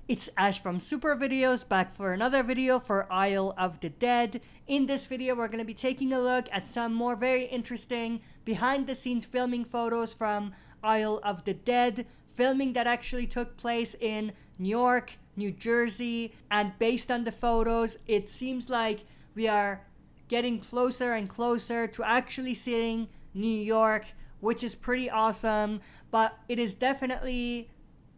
It's Ash from Super Videos, back for another video for Isle of the Dead. In this video, we're going to be taking a look at some more very interesting behind-the-scenes filming photos from Isle of the Dead, filming that actually took place in Newark, New Jersey, and based on the photos, it seems like we are getting closer and closer to actually seeing New York, which is pretty awesome, but it is definitely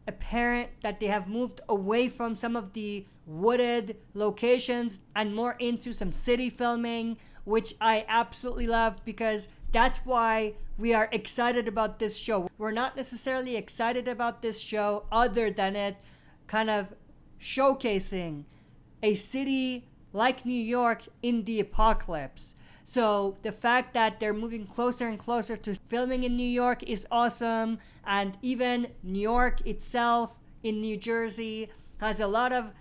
apparent that they have moved away from some of the wooded locations and more into some city filming, which I absolutely love because that's why we are excited about this show. We're not necessarily excited about this show other than it kind of showcasing a city like New York in the apocalypse. So the fact that they're moving closer and closer to filming in New York is awesome. And even New York itself in New Jersey has a lot of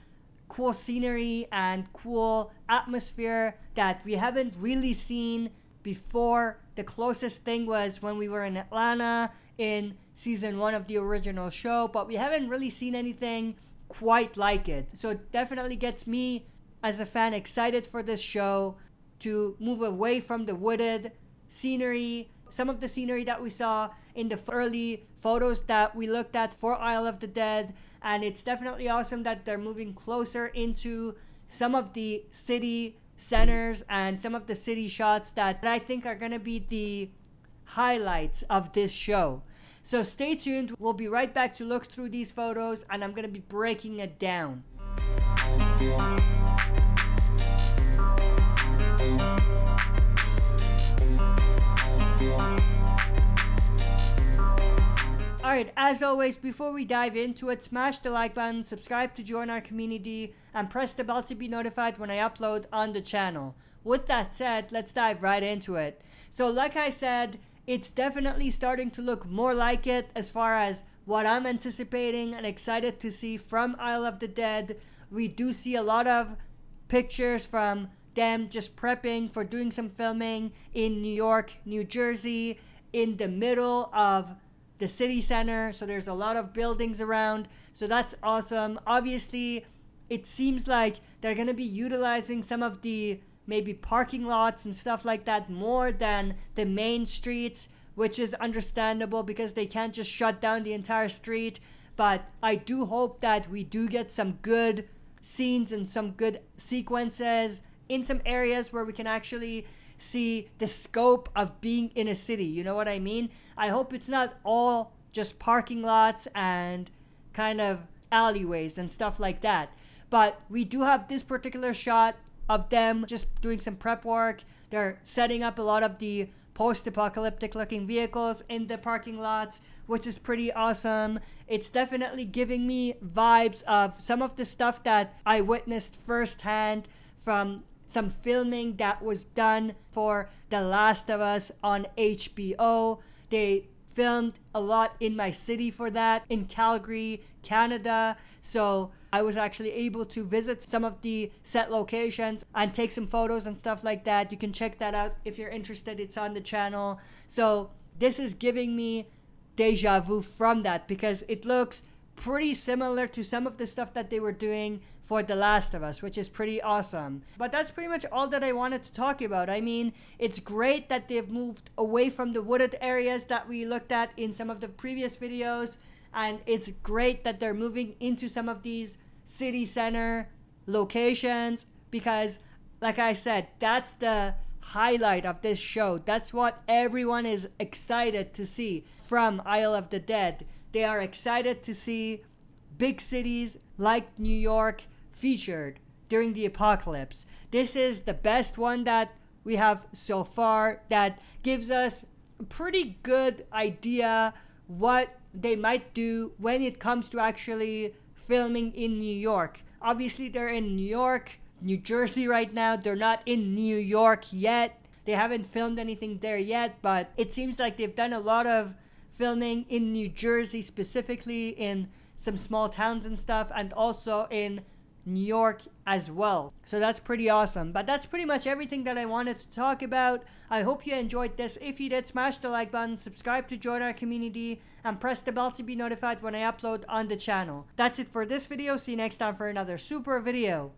cool scenery and cool atmosphere that we haven't really seen before. The closest thing was when we were in Atlanta in season 1 of the original show, but we haven't really seen anything quite like it. So it definitely gets me as a fan excited for this show to move away from the wooded scenery. Some of the scenery that we saw in the early photos that we looked at for Isle of the Dead, and it's definitely awesome that they're moving closer into some of the city centers and some of the city shots that I think are going to be the highlights of this show. So stay tuned, we'll be right back to look through these photos and I'm going to be breaking it down. Alright, as always, before we dive into it, smash the like button, subscribe to join our community, and press the bell to be notified when I upload on the channel. With that said, let's dive right into it. So like I said, it's definitely starting to look more like it as far as what I'm anticipating and excited to see from Isle of the Dead. We do see a lot of pictures from them just prepping for doing some filming in New York, New Jersey, in the middle of the city center, so there's a lot of buildings around, so that's awesome. Obviously, it seems like they're going to be utilizing some of the maybe parking lots and stuff like that more than the main streets, which is understandable because they can't just shut down the entire street. But I do hope that we do get some good scenes and some good sequences in some areas where we can actually see the scope of being in a city. You know what I mean? I hope it's not all just parking lots and kind of alleyways and stuff like that. But we do have this particular shot of them just doing some prep work. They're setting up a lot of the post-apocalyptic looking vehicles in the parking lots, which is pretty awesome. It's definitely giving me vibes of some of the stuff that I witnessed firsthand from some filming that was done for The Last of Us on HBO. They filmed a lot in my city for that, in Calgary, Canada. So I was actually able to visit some of the set locations and take some photos and stuff like that. You can check that out if you're interested. It's on the channel. So this is giving me deja vu from that because it looks pretty similar to some of the stuff that they were doing for The Last of Us, which is pretty awesome. But that's pretty much all that I wanted to talk about. I mean, it's great that they've moved away from the wooded areas that we looked at in some of the previous videos, and it's great that they're moving into some of these city center locations because, like I said, that's the highlight of this show. That's what everyone is excited to see from Isle of the Dead. They are excited to see big cities like New York featured during the apocalypse. This is the best one that we have so far that gives us a pretty good idea what they might do when it comes to actually filming in New York. Obviously, they're in New York, New Jersey right now. They're not in New York yet. They haven't filmed anything there yet, but it seems like they've done a lot of filming in New Jersey, specifically in some small towns and stuff, and also in New York as well. So that's pretty awesome. But that's pretty much everything that I wanted to talk about. I hope you enjoyed this. If you did, smash the like button, subscribe to join our community, and press the bell to be notified when I upload on the channel. That's it for this video. See you next time for another super video.